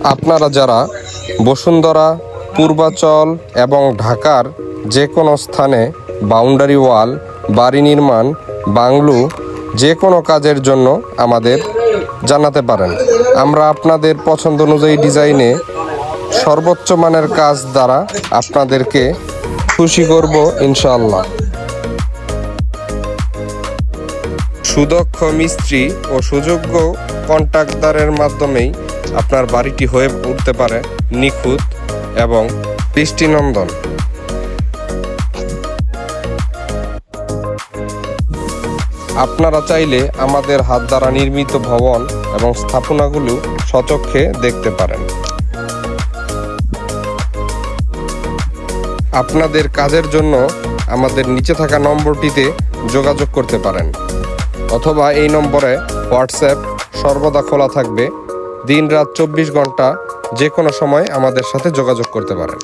আপনারা যারা বসুন্ধরা, পূর্বাচল এবং ঢাকার যে কোনো স্থানে বাউন্ডারি ওয়াল, বাড়ি নির্মাণ, বাংলো যে কোনো কাজের জন্য আমাদের জানাতে পারেন। আমরা আপনাদের পছন্দ অনুযায়ী ডিজাইনে সর্বোচ্চ মানের কাজ দ্বারা আপনাদেরকে খুশি করব ইনশাআল্লাহ। সুদক্ষ মিস্ত্রি ও সুযোগ্য কন্ট্রাক্টরের মাধ্যমেই আপনার বাড়িটি হয়ে উঠতে পারে নিখুঁত এবং দৃষ্টিনন্দন। আপনারা চাইলে আমাদের হাত দ্বারা নির্মিত ভবন এবং স্থাপনাগুলো স্বচক্ষে দেখতে পারেন। আপনাদের কাজের জন্য আমাদের নিচে থাকা নম্বরটিতে যোগাযোগ করতে পারেন, অথবা এই নম্বরে হোয়াটসঅ্যাপ সর্বদা খোলা থাকবে। দিন রাত 24 ঘন্টা যে কোনো সময় আমাদের সাথে যোগাযোগ করতে পারেন।